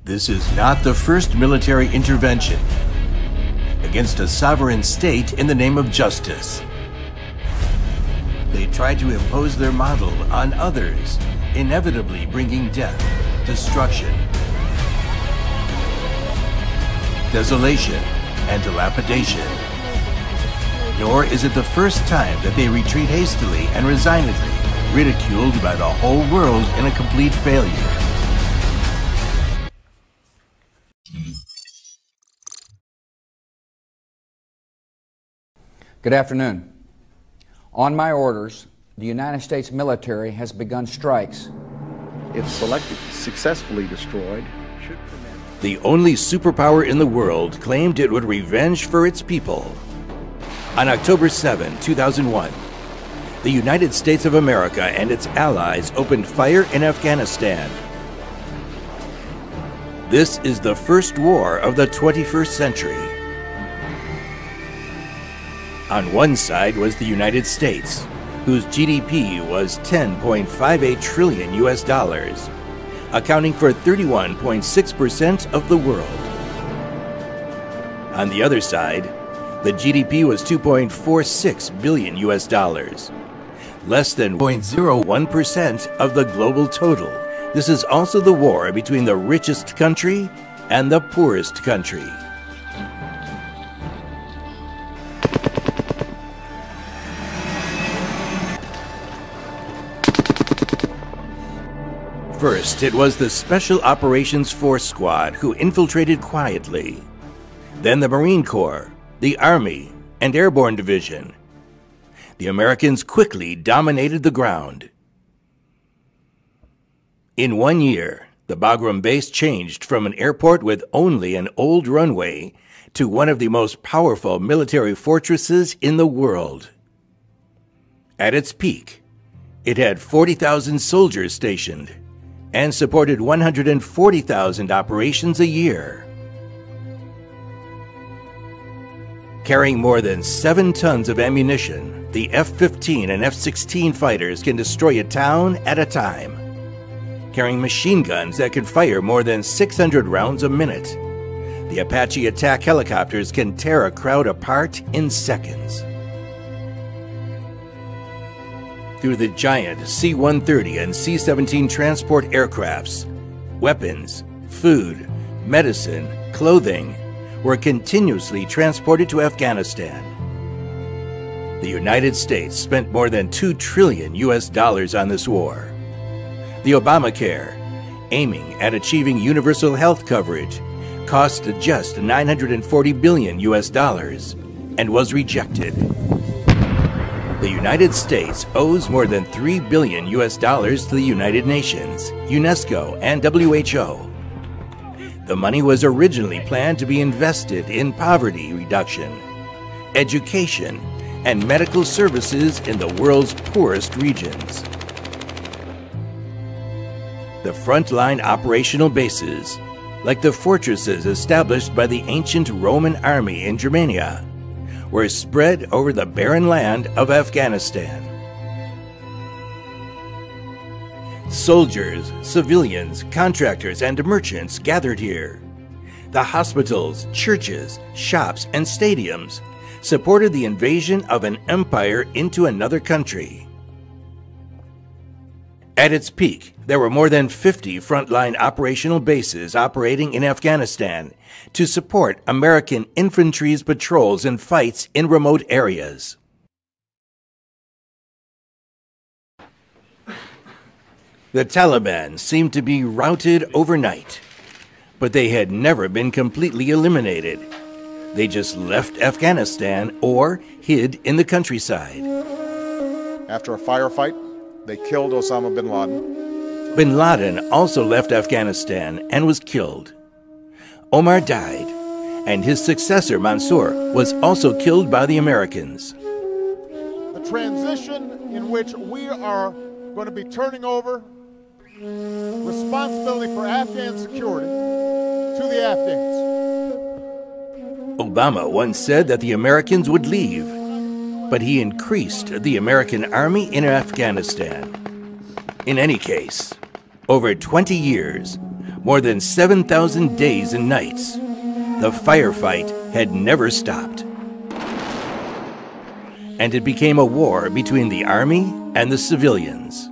This is not the first military intervention against a sovereign state in the name of justice. They try to impose their model on others, inevitably bringing death, destruction, desolation, and dilapidation. Nor is it the first time that they retreat hastily and resignedly, ridiculed by the whole world in a complete failure. Good afternoon. On my orders, the United States military has begun strikes. If selected, successfully destroyed, should prevent... The only superpower in the world claimed it would revenge for its people. On October 7, 2001, the United States of America and its allies opened fire in Afghanistan. This is the first war of the 21st century. On one side was the United States, whose GDP was 10.58 trillion US dollars, accounting for 31.6% of the world. On the other side, the GDP was 2.46 billion US dollars, less than 0.01% of the global total. This is also the war between the richest country and the poorest country. First, it was the Special Operations Force Squad who infiltrated quietly. Then the Marine Corps, the Army, and Airborne Division. The Americans quickly dominated the ground. In 1 year, the Bagram base changed from an airport with only an old runway to one of the most powerful military fortresses in the world. At its peak, it had 40,000 soldiers stationed and supported 140,000 operations a year. Carrying more than 7 tons of ammunition, the F-15 and F-16 fighters can destroy a town at a time. Carrying machine guns that can fire more than 600 rounds a minute, the Apache attack helicopters can tear a crowd apart in seconds. Through the giant C-130 and C-17 transport aircrafts, weapons, food, medicine, clothing were continuously transported to Afghanistan. The United States spent more than $2 trillion US dollars on this war. The Obamacare, aiming at achieving universal health coverage, cost just $940 billion US dollars and was rejected. The United States owes more than $3 billion US dollars to the United Nations, UNESCO, and WHO. The money was originally planned to be invested in poverty reduction, education, and medical services in the world's poorest regions. The frontline operational bases, like the fortresses established by the ancient Roman army in Germania, were spread over the barren land of Afghanistan. Soldiers, civilians, contractors, and merchants gathered here. The hospitals, churches, shops, and stadiums supported the invasion of an empire into another country. At its peak, there were more than 50 frontline operational bases operating in Afghanistan to support American infantry's patrols and fights in remote areas. The Taliban seemed to be routed overnight, but they had never been completely eliminated. They just left Afghanistan or hid in the countryside. After a firefight, they killed Osama bin Laden. Bin Laden also left Afghanistan and was killed. Omar died, and his successor Mansour was also killed by the Americans. The transition in which we are going to be turning over responsibility for Afghan security to the Afghans. Obama once said that the Americans would leave, but he increased the American army in Afghanistan. In any case, over 20 years, more than 7,000 days and nights. The firefight had never stopped. And it became a war between the army and the civilians.